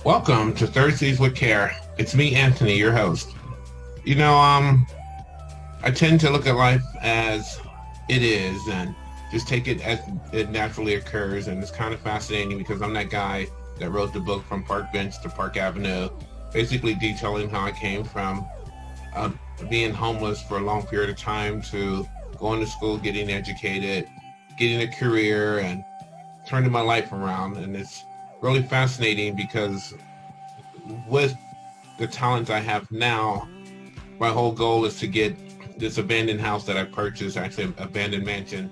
Welcome to Thursdays with Care. It's me, Anthony, your host. I tend to look at life as it is and just take it as it naturally occurs. And it's kind of fascinating because I'm that guy that wrote the book From Park Bench to Park Avenue, basically detailing how I came from being homeless for a long period of time to going to school, getting educated, getting a career, and turning my life around. And it's really fascinating because with the talent I have now, my whole goal is to get this abandoned house that I purchased, actually an abandoned mansion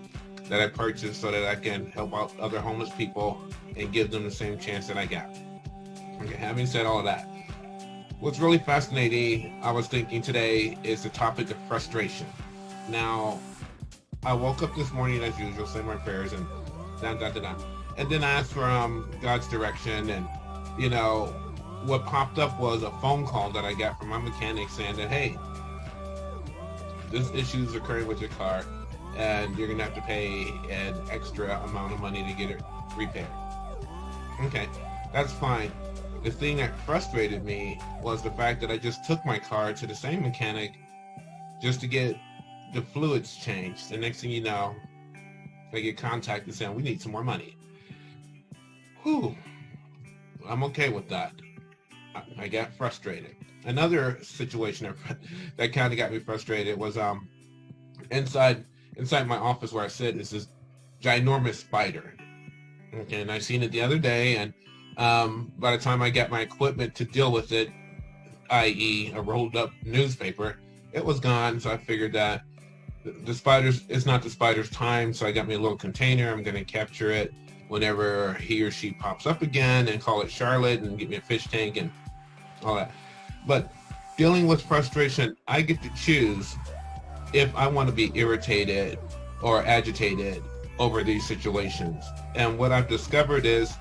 that I purchased, so that I can help out other homeless people and give them the same chance that I got. Okay, having said all of that, what's really fascinating, I was thinking today, is the topic of frustration. Now, I woke up this morning as usual, said my prayers, and and then I asked for God's direction, and what popped up was a phone call that I got from my mechanic saying that, hey, this issue is occurring with your car, and you're gonna have to pay an extra amount of money to get it repaired. Okay, that's fine. The thing that frustrated me was the fact that I just took my car to the same mechanic just to get the fluids changed. The next thing you know, I get contacted saying we need some more money. Whew, I'm okay with that. I got frustrated. Another situation that kind of got me frustrated was inside my office where I sit is this ginormous spider. Okay, and I seen it the other day, and by the time I got my equipment to deal with it, i.e. a rolled up newspaper, it was gone. So I figured that it's not the spider's time, so I got me a little container. I'm going to capture it whenever he or she pops up again and call it Charlotte and get me a fish tank and all that. But dealing with frustration, I get to choose if I want to be irritated or agitated over these situations. And what I've discovered is,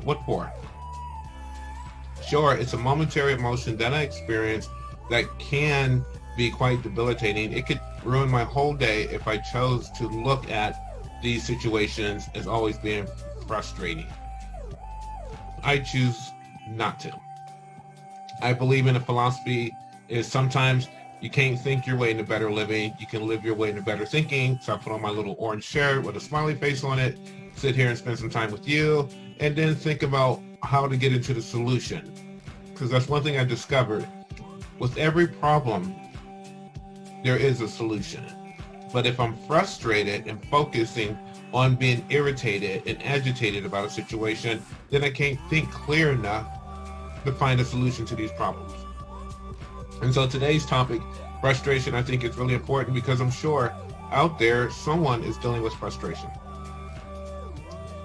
what for? Sure, it's a momentary emotion that I experience that can be quite debilitating. It could ruin my whole day if I chose to look at these situations as always being frustrating. I choose not to. I believe in a philosophy is sometimes you can't think your way into better living. You can live your way into better thinking. So I put on my little orange shirt with a smiley face on it, sit here and spend some time with you, and then think about how to get into the solution. Because that's one thing I discovered. With every problem, there is a solution. But if I'm frustrated and focusing on being irritated and agitated about a situation, then I can't think clear enough to find a solution to these problems. And so today's topic, frustration, I think is really important because I'm sure out there someone is dealing with frustration.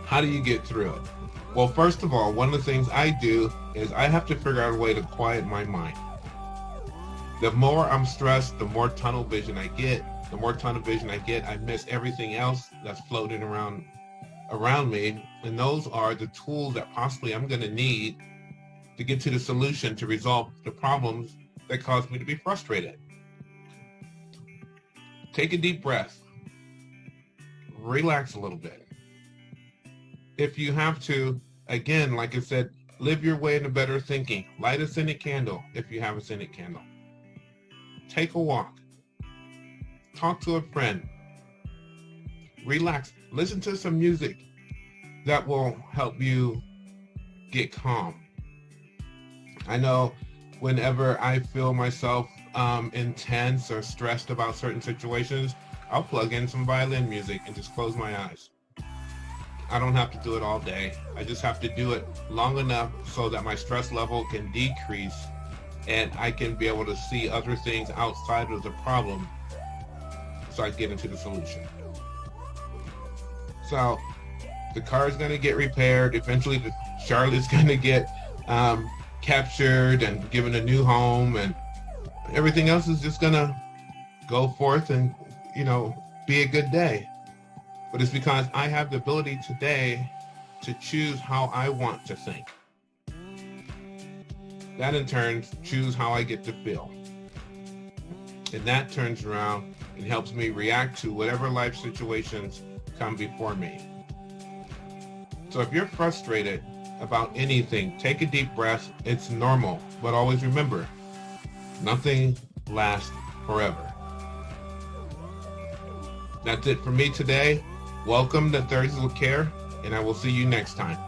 How do you get through it? Well, first of all, one of the things I do is I have to figure out a way to quiet my mind. The more I'm stressed, the more tunnel vision I get. The more tunnel vision I get, I miss everything else that's floating around me. And those are the tools that possibly I'm going to need to get to the solution to resolve the problems that cause me to be frustrated. Take a deep breath. Relax a little bit. If you have to, again, like I said, live your way into better thinking. Light a scented candle if you have a scented candle. Take a walk. Talk to a friend. Relax. Listen to some music that will help you get calm. I know whenever I feel myself intense or stressed about certain situations, I'll plug in some violin music and just close my eyes. I don't have to do it all day. I just have to do it long enough so that my stress level can decrease and I can be able to see other things outside of the problem so I get into the solution. So the car is going to get repaired. Eventually the Charlotte's going to get captured and given a new home, and everything else is just going to go forth and, be a good day. But it's because I have the ability today to choose how I want to think. That in turn choose how I get to feel. And that turns around and helps me react to whatever life situations come before me. So if you're frustrated, about anything, take a deep breath. It's normal, but always remember, nothing lasts forever. That's it for me today. Welcome to Thursdays with Care, and I will see you next time.